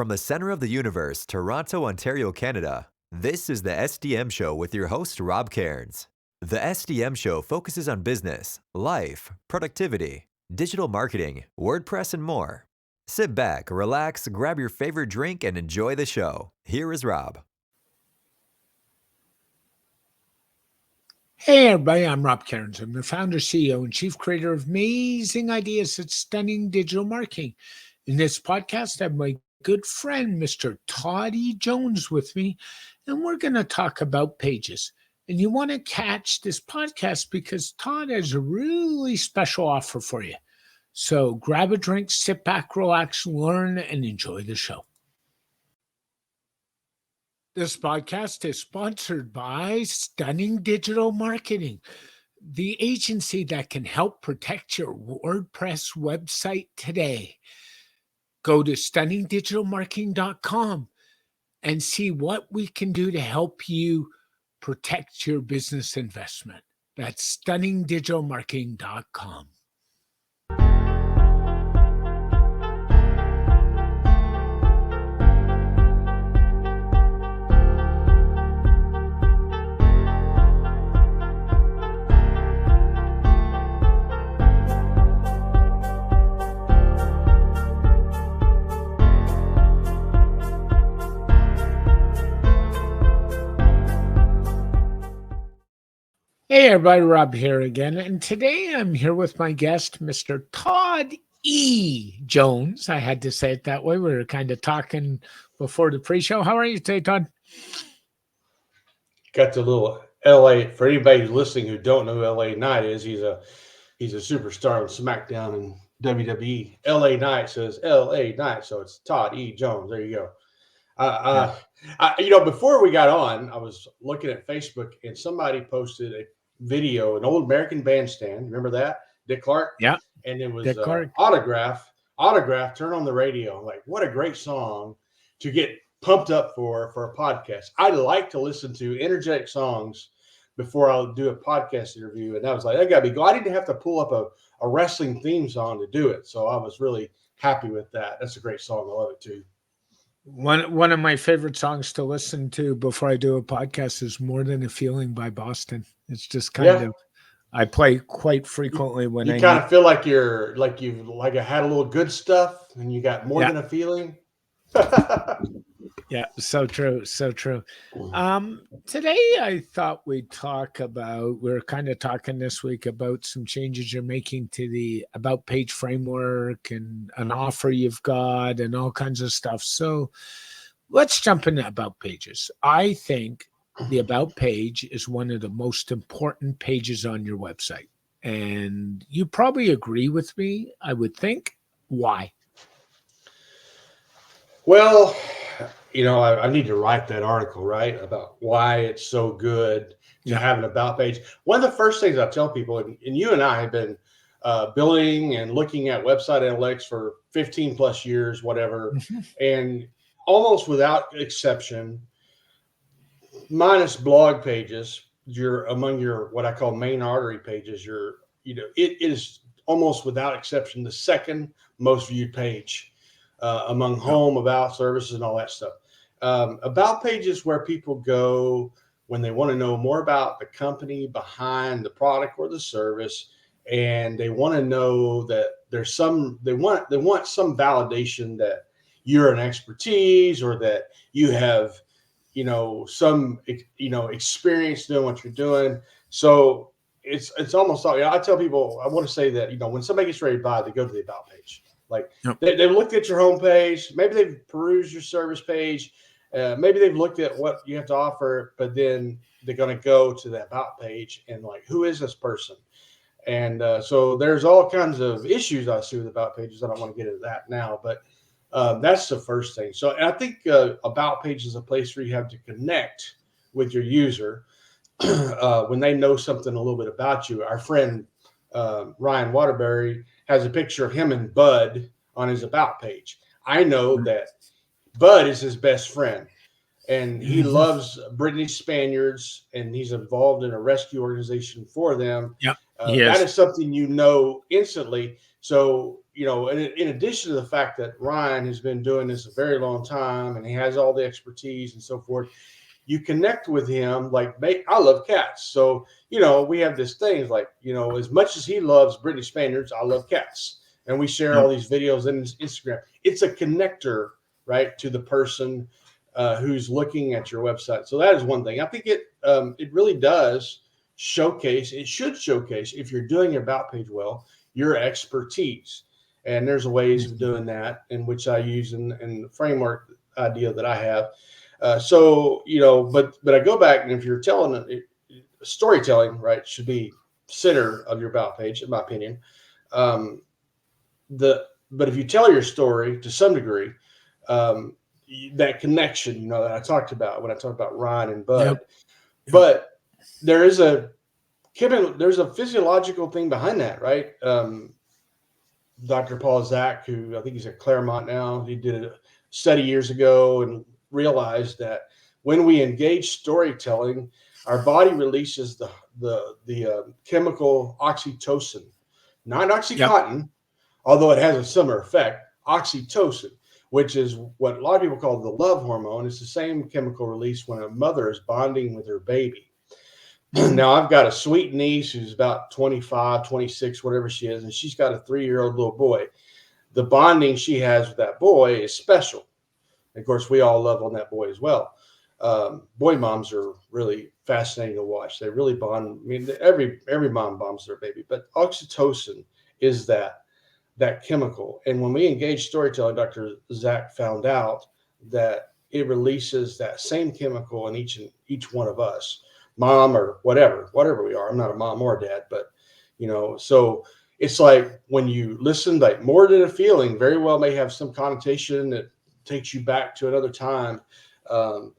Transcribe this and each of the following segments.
From the center of the universe, Toronto, Ontario, Canada, this is the SDM Show with your host, Rob Cairns. The SDM Show focuses on business, life, productivity, digital marketing, WordPress, and more. Sit back, relax, grab your favorite drink, and enjoy the show. Here is Rob. Hey everybody, I'm Rob Cairns. I'm the founder, CEO, and chief creator of Amazing Ideas at Stunning Digital Marketing. In this podcast, I have my good friend, Mr. Todd Jones with me, and we're going to talk about pages. And you want to catch this podcast because Todd has a really special offer for you. So grab a drink, sit back, relax, learn, and enjoy the show. This podcast is sponsored by Stunning Digital Marketing, the agency that can help protect your WordPress website today. Go to stunningdigitalmarketing.com and see what we can do to help you protect your business investment. That's stunningdigitalmarketing.com. Hey everybody, Rob here again, and today I'm here with my guest, Mr. Todd Jones. I had to say it that way. We were kind of talking before the pre-show. How are you today, Todd? Got the little LA, for anybody listening who don't know who LA Knight is, he's a superstar on SmackDown and WWE. LA Knight says LA Knight, so it's Todd E. Jones. There you go. Before we got on, I was looking at Facebook and somebody posted a video, an old American Bandstand. Remember that? Dick Clark? Yeah. And it was autograph, turn on the radio. I'm like, what a great song to get pumped up for a podcast. I like to listen to energetic songs before I'll do a podcast interview. And I was like, that gotta be good. I didn't have to pull up a wrestling theme song to do it. So I was really happy with that. That's a great song. I love it too. One of my favorite songs to listen to before I do a podcast is More Than a Feeling by Boston. It's just kind of, I play quite frequently when you kind of feel like you've had a little good stuff and you got more than a feeling. Yeah, so true. So true. Today I thought we're kind of talking this week about some changes you're making to the About Page framework and an offer you've got and all kinds of stuff. So let's jump into About Pages. I think the About Page is one of the most important pages on your website. And you probably agree with me, I would think. Why? Well, I need to write that article, right, about why it's so good to have an About Page. One of the first things I tell people, and you and I have been building and looking at website analytics for 15 plus years, whatever, and almost without exception, minus blog pages, among your what I call main artery pages, it is almost without exception the second most viewed page among home, about, services, and all that stuff. About pages where people go when they want to know more about the company behind the product or the service, and they want to know that there's they want some validation that you're an expertise or that you have some experience doing what you're doing. So it's almost like, I tell people, I want to say that when somebody gets ready to buy, they go to the About Page. Like they've looked at your homepage, maybe they've perused your service page, maybe they've looked at what you have to offer, but then they're going to go to the About Page and like, who is this person? And so there's all kinds of issues I see with About Pages. I don't want to get into that now, but that's the first thing. So I think About Page is a place where you have to connect with your user when they know something a little bit about you. Our friend Ryan Waterbury has a picture of him and Bud on his About Page. I know that Bud is his best friend, and he loves British Spaniards, and he's involved in a rescue organization for them. Yep. That is something instantly. So in addition to the fact that Ryan has been doing this a very long time and he has all the expertise and so forth, you connect with him. Like, I love cats. So, we have this thing like, as much as he loves British Spaniards, I love cats. And we share all these videos in Instagram. It's a connector, right, to the person who's looking at your website. So that is one thing. I think it really does showcase. It should showcase, if you're doing your about page well, your expertise. And there's ways of doing that, in which I use in the framework idea that I have. But I go back, and if you're telling storytelling, right, should be center of your about page, in my opinion. But if you tell your story to some degree, that connection, that I talked about when I talked about Ryan and Bud, Yep. But there's a physiological thing behind that, right? Dr. Paul Zak, who I think he's at Claremont now, he did a study years ago and realized that when we engage storytelling, our body releases the chemical oxytocin, not Oxycontin, although it has a similar effect, oxytocin, which is what a lot of people call the love hormone. It's the same chemical release when a mother is bonding with her baby. Now, I've got a sweet niece who's about 25, 26, whatever she is, and she's got a 3-year-old little boy. The bonding she has with that boy is special. Of course, we all love on that boy as well. Boy moms are really fascinating to watch. They really bond. I mean, every mom bonds their baby, but oxytocin is that chemical. And when we engage storytelling, Dr. Zak found out that it releases that same chemical in each one of us, mom or whatever we are. I'm not a mom or a dad, but so it's like when you listen, like More Than a Feeling very well may have some connotation that takes you back to another time. The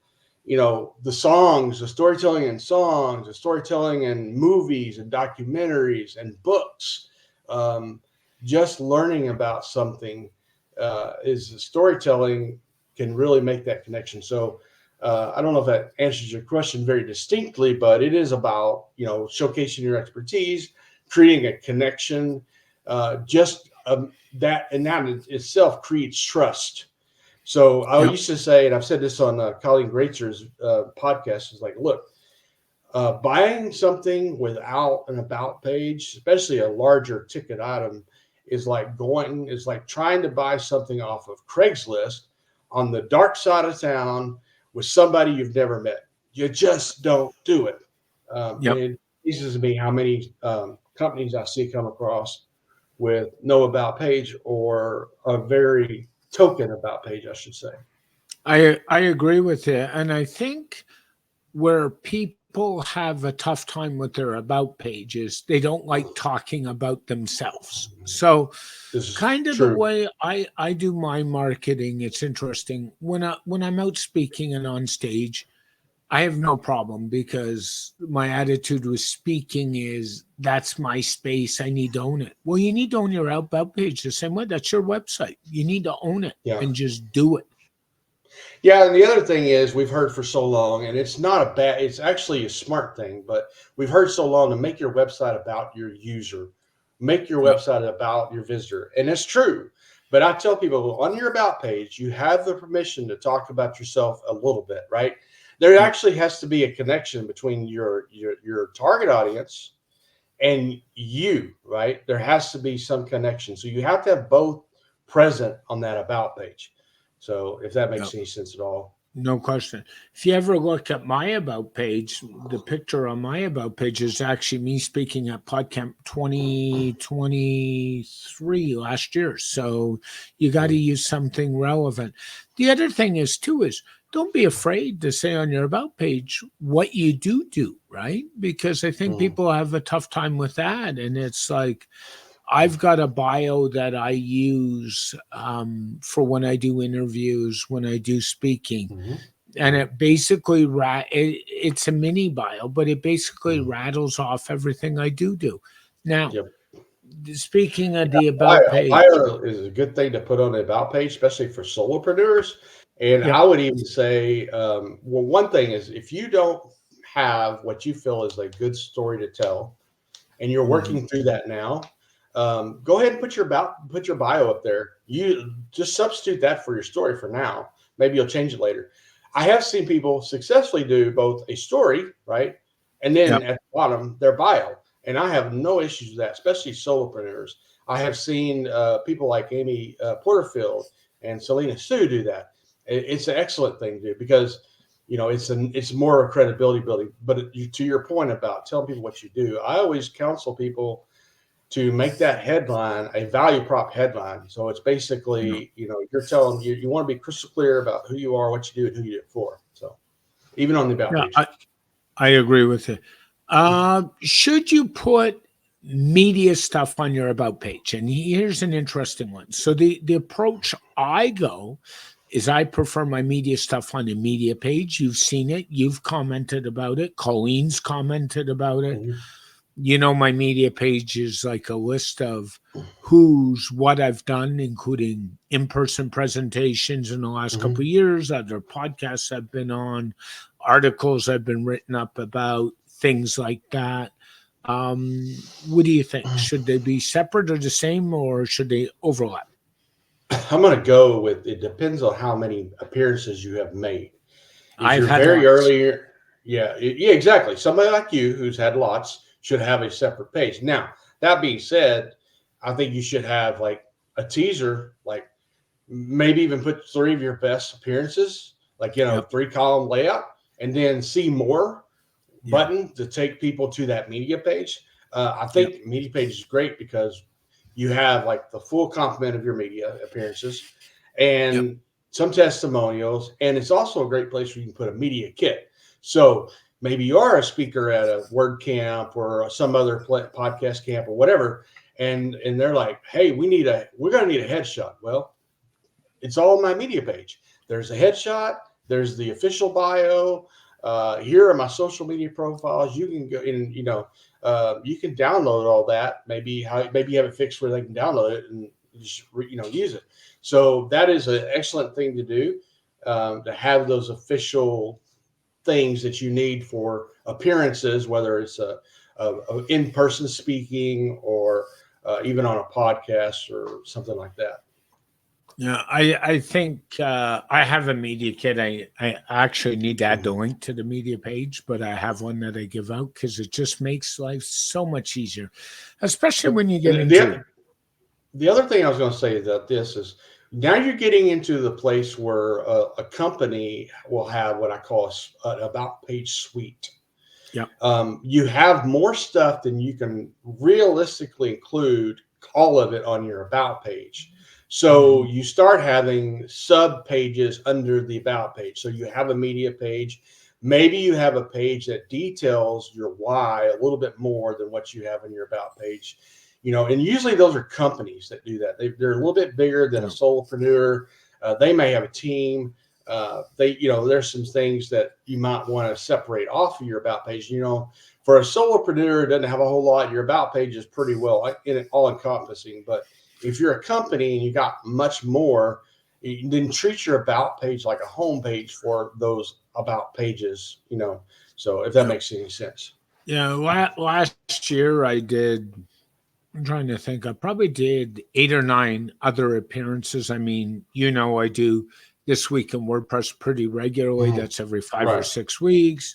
songs, the storytelling in songs, the storytelling in movies and documentaries and books. Just learning about something is storytelling can really make that connection. So I don't know if that answers your question very distinctly, but it is about, showcasing your expertise, creating a connection, that itself creates trust. So I used to say, and I've said this on Colleen Greitzer's podcast, is like, look, buying something without an about page, especially a larger ticket item, is like trying to buy something off of Craigslist on the dark side of town with somebody you've never met. You just don't do it. It amazes me how many companies I see come across with no about page, or a very token about page, I should say. I agree with you. And I think where people have a tough time with their about pages, they don't like talking about themselves. So kind of the way I do my marketing, it's interesting. When I'm out speaking and on stage, I have no problem, because my attitude with speaking is, that's my space. I need to own it. Well, you need to own your about page the same way. That's your website. You need to own it and just do it. Yeah, and the other thing is, we've heard for so long, and it's actually a smart thing, but we've heard so long to make your website about your user, make your website about your visitor. And it's true. But I tell people, on your about page, you have the permission to talk about yourself a little bit, right? There actually has to be a connection between your target audience and you, right? There has to be some connection. So you have to have both present on that about page. So if that makes any sense at all. No question. If you ever look at my about page, the picture on my about page is actually me speaking at PodCamp 2023 last year. So you got to use something relevant. The other thing is don't be afraid to say on your about page what you do, right? Because I think people have a tough time with that. And it's like, I've got a bio that I use for when I do interviews, when I do speaking. And it basically, it's a mini bio, but it basically rattles off everything I do. Now, speaking of the about page. Bio is a good thing to put on the about page, especially for solopreneurs. And I would even say, one thing is, if you don't have what you feel is a good story to tell, and you're working through that now, go ahead and put your bio up there. You just substitute that for your story for now. Maybe you'll change it later. I have seen people successfully do both a story, right, and then at the bottom their bio, and I have no issues with that, especially solopreneurs. I have seen people like Amy Porterfield and Selena Sue do that. It's an excellent thing to do because it's more credibility building. But to your point about telling people what you do, I always counsel people to make that headline a value prop headline. So it's basically, you're telling you want to be crystal clear about who you are, what you do, and who you do it for. So even on the about page. I agree with you. Should you put media stuff on your about page? And here's an interesting one. So the approach I go is I prefer my media stuff on the media page. You've seen it. You've commented about it. Colleen's commented about it. Mm-hmm. My media page is like a list of what I've done, including in-person presentations in the last couple of years, other podcasts I've been on, articles I've been written up about, things like that. What do you think? Should they be separate or the same, or should they overlap? I'm going to go with, it depends on how many appearances you have made. If you're had very lots. early, yeah, exactly. Somebody like you who's had lots should have a separate page. Now, that being said, I think you should have like a teaser, like maybe even put 3 of your best appearances, like, 3-column layout, and then see more button to take people to that media page. I think media page is great because you have like the full complement of your media appearances and some testimonials. And it's also a great place where you can put a media kit. So maybe you are a speaker at a WordCamp or some other podcast camp or whatever. And they're like, hey, we're going to need a headshot. Well, it's all on my media page. There's a headshot. There's the official bio. Here are my social media profiles. You can go in, you can download all that. Maybe you have it fixed where they can download it and just, use it. So that is an excellent thing to do, to have those official things that you need for appearances, whether it's a in-person speaking or even on a podcast or something like that. Yeah, I think I have a media kit. I actually need to add the link to the media page, but I have one that I give out because it just makes life so much easier, especially when you get into it. The other thing I was going to say about this is now you're getting into the place where a company will have what I call an about page suite. Yeah. You have more stuff than you can realistically include all of it on your about page. So you start having sub pages under the about page. So you have a media page. Maybe you have a page that details your why a little bit more than what you have in your about page. And usually those are companies that do that. They're a little bit bigger than a solopreneur. They may have a team. There's some things that you might want to separate off of your about page. For a solopreneur, it doesn't have a whole lot. Your about page is pretty well all encompassing. But if you're a company and you got much more, then treat your about page like a home page for those about pages. So if that makes any sense. Yeah, last year I'm trying to think. I probably did 8 or 9 other appearances. I mean, I do This Week in WordPress pretty regularly. That's every 5 or 6 weeks.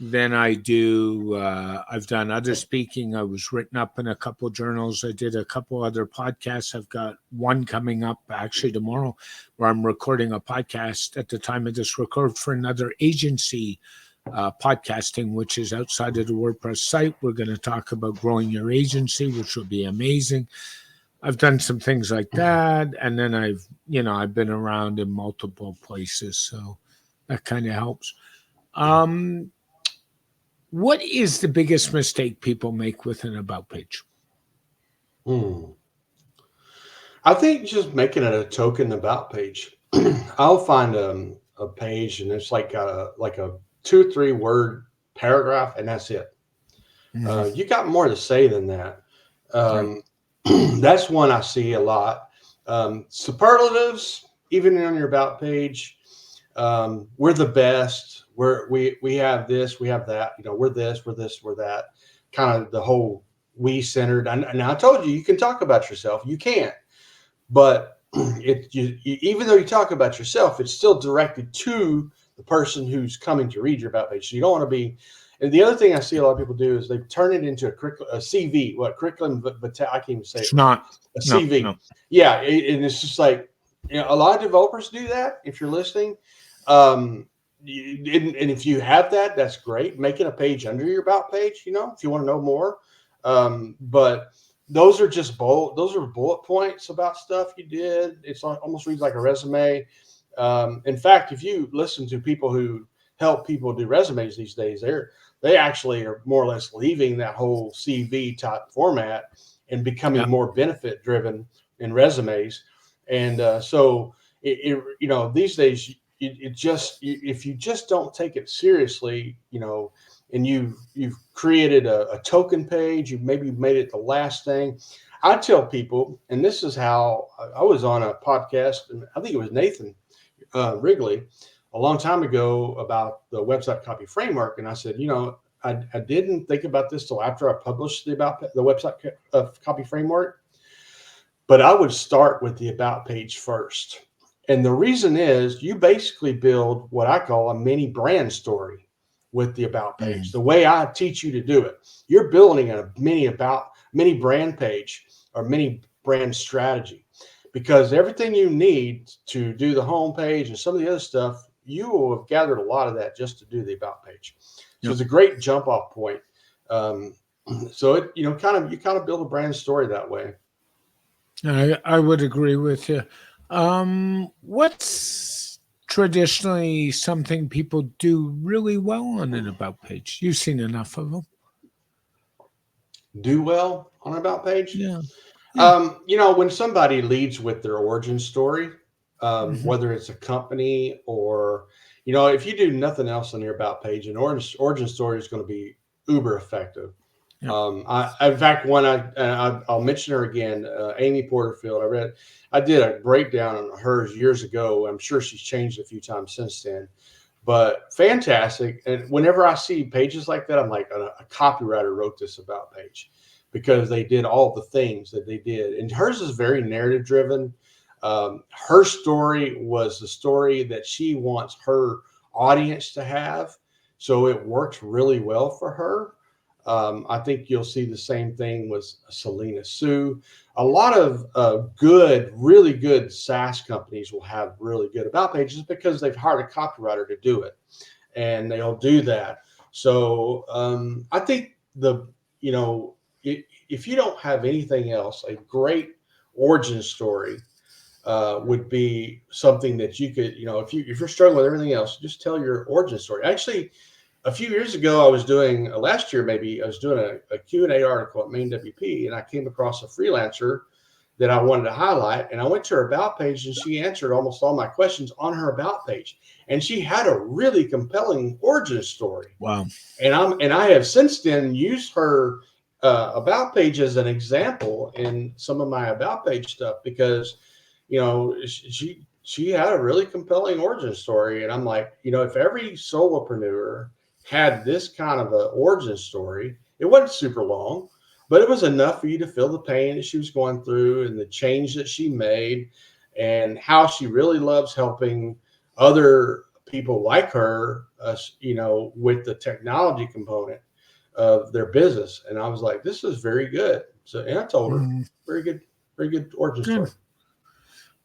Then I've done other speaking. I was written up in a couple of journals. I did a couple other podcasts. I've got one coming up actually tomorrow where I'm recording a podcast at the time of this record for another agency podcasting, which is outside of the WordPress site. We're going to talk about growing your agency, which will be amazing. I've done some things like that. And then I've been around in multiple places. So that kind of helps. What is the biggest mistake people make with an about page? I think just making it a token about page. I'll find a page and it's like a 2 or 3 word paragraph and that's it. You got more to say than that. That's one I see a lot. Superlatives, even on your about page. We're the best. We have this, we have that. We're this, we're that. Kind of the whole we centered. And I told you can talk about yourself. You can't, but even though you talk about yourself, it's still directed to the person who's coming to read your about page. So you don't want to be. And the other thing I see a lot of people do is they turn it into a CV, curriculum, but I can't even say It's it. not A CV. No. Yeah, and it's just like, a lot of developers do that. If you're listening, and if you have that, that's great. Making a page under your about page, if you want to know more. But those are just bullet points about stuff you did. It's almost reads like a resume. In fact, if you listen to people who help people do resumes these days, they actually are more or less leaving that whole CV type format and becoming more benefit driven in resumes. And so these days, if you just don't take it seriously, and you've created a token page, you've maybe made it the last thing. I tell people, and this is how I was on a podcast, and I think it was Nathan Wrigley a long time ago about the website copy framework. And I said, I didn't think about this till after I published the website copy framework, but I would start with the about page first. And the reason is you basically build what I call a mini brand story with the about page. The way I teach you to do it, you're building a mini brand page or mini brand strategy, because everything you need to do the home page and some of the other stuff, you will have gathered a lot of that just to do the about page. So it's a great jump off point. So it, you kind of build a brand story that way. I would agree with you. What's traditionally something people do really well on an about page? You've seen enough of them. Do well on an about page? Yeah. When somebody leads with their origin story, whether it's a company or, if you do nothing else on your about page, an origin story is going to be uber effective. In fact, one I'll mention her again, Amy Porterfield. I did a breakdown on hers years ago. I'm sure she's changed a few times since then, but fantastic. And whenever I see pages like that, I'm like, a copywriter wrote this about page, because they did all the things that they did. And hers is very narrative driven. Her story was the story that she wants her audience to have. So it works really well for her. I think you'll see the same thing with Selena Sue. A lot of really good SaaS companies will have really good about pages because they've hired a copywriter to do it, and they'll do that. So I think if you don't have anything else, a great origin story would be something that you could, if you're struggling with everything else, just tell your origin story. Actually, a few years ago, last year maybe, I was doing a Q&A article at Maine WP, and I came across a freelancer that I wanted to highlight. And I went to her about page, and she answered almost all my questions on her about page. And she had a really compelling origin story. Wow. And I have since then used her about page as an example in some of my about page stuff, because, she had a really compelling origin story. And I'm like, if every solopreneur had this kind of an origin story, it wasn't super long, but it was enough for you to feel the pain that she was going through and the change that she made and how she really loves helping other people like her, with the technology component of their business. And I was like, this is very good. So, and I told her, very good origin story.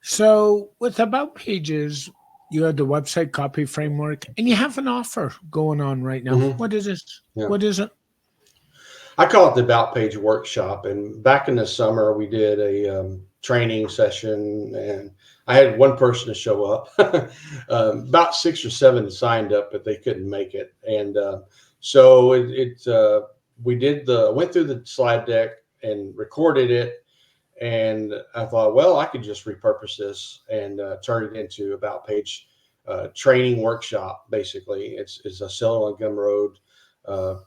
So with about pages, you had the website copy framework, and you have an offer going on right now. What is it? Yeah. What is it? I call it the About Page Workshop. And back in the summer, we did a training session, and I had one person to show up. About 6 or 7 signed up, but they couldn't make it. And so I went through the slide deck and recorded it. And I thought, well, I could just repurpose this and turn it into About Page training workshop. Basically, it's a Cellar on Gumroad.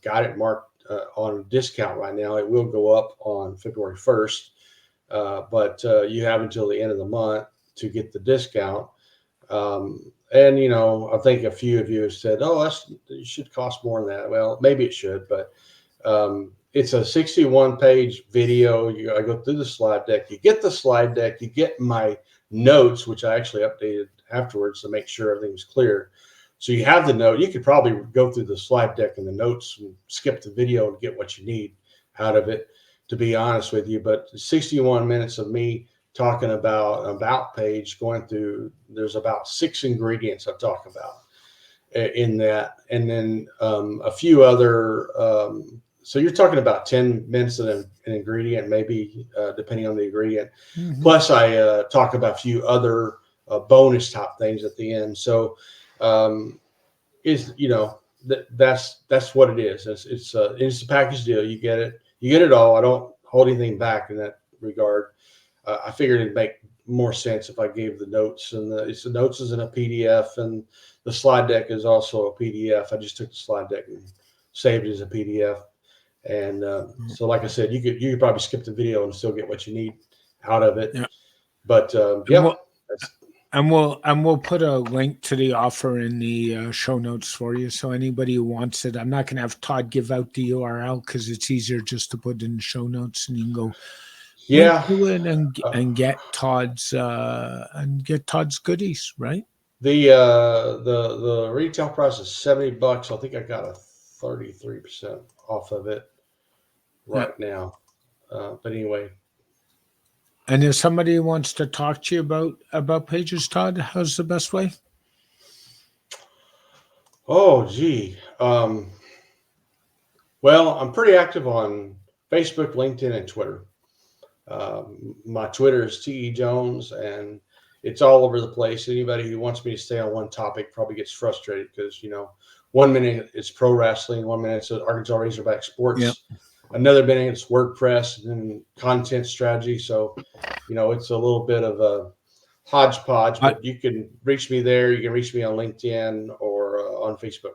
Got it marked on discount right now. It will go up on February 1st, but you have until the end of the month to get the discount. And I think a few of you have said, "Oh, it should cost more than that." Well, maybe it should, but it's a 61-page video. I go through the slide deck. You get the slide deck. You get my notes, which I actually updated afterwards to make sure everything was clear. So you have the note. You could probably go through the slide deck and the notes and skip the video and get what you need out of it, to be honest with you. But 61 minutes of me talking about page, going through, there's about 6 ingredients I talk about in that, and then a few other. So you're talking about 10 minutes of an ingredient, maybe depending on the ingredient. Mm-hmm. Plus, I talk about a few other bonus type things at the end. So, that's what it is. It's a package deal. You get it all. I don't hold anything back in that regard. I figured it'd make more sense if I gave the notes, and the notes is in a PDF, and the slide deck is also a PDF. I just took the slide deck and saved it as a PDF. And so, like I said, you could probably skip the video and still get what you need out of it. Yeah. But we'll put a link to the offer in the show notes for you. So anybody who wants it, I'm not going to have Todd give out the URL because it's easier just to put in the show notes, and you can go to it and get Todd's goodies, right? The retail price is $70. I think I got a 33% off of it right now. But anyway. And if somebody wants to talk to you about pages, Todd, how's the best way? Oh, gee. Well, I'm pretty active on Facebook, LinkedIn, and Twitter. My Twitter is T.E. Jones, and it's all over the place. Anybody who wants me to stay on one topic probably gets frustrated because, 1 minute it's pro wrestling, 1 minute it's Arkansas Razorback sports, another minute it's WordPress, and then content strategy. So, it's a little bit of a hodgepodge, but you can reach me there. You can reach me on LinkedIn or on Facebook.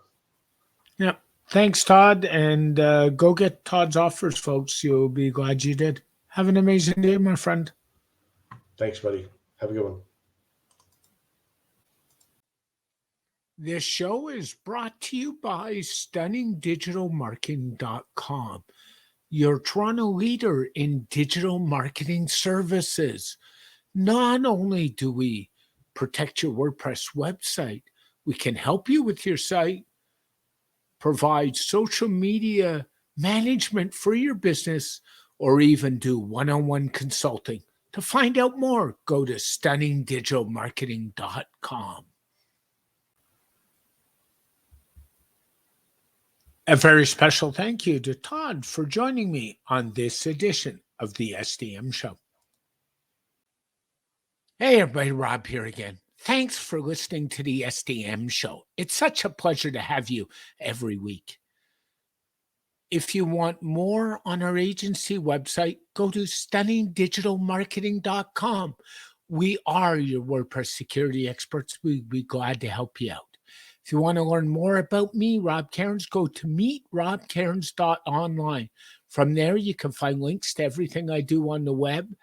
Yeah. Thanks, Todd. And go get Todd's offers, folks. You'll be glad you did. Have an amazing day, my friend. Thanks, buddy. Have a good one. This show is brought to you by StunningDigitalMarketing.com, your Toronto leader in digital marketing services. Not only do we protect your WordPress website, we can help you with your site, provide social media management for your business, or even do one-on-one consulting. To find out more, go to StunningDigitalMarketing.com. A very special thank you to Todd for joining me on this edition of the SDM Show. Hey everybody, Rob here again. Thanks for listening to the SDM Show. It's such a pleasure to have you every week. If you want more on our agency website, go to StunningDigitalMarketing.com. We are your WordPress security experts. We'd be glad to help you out. If you want to learn more about me, Rob Cairns, go to meetrobcairns.online. From there, you can find links to everything I do on the web,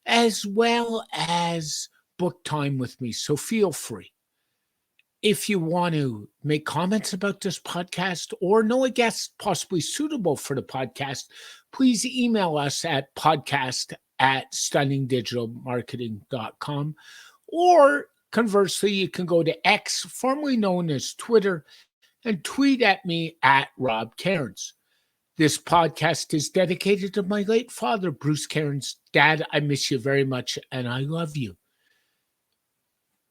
as well as book time with me. So feel free. If you want to make comments about this podcast or know a guest possibly suitable for the podcast, please email us at podcast@stunningdigitalmarketing.com, or conversely, you can go to X, formerly known as Twitter, and tweet at me at Rob Cairns. This podcast is dedicated to my late father, Bruce Cairns. Dad, I miss you very much, and I love you.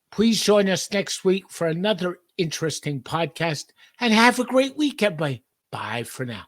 Please join us next week for another interesting podcast, and have a great week, everybody. Bye for now.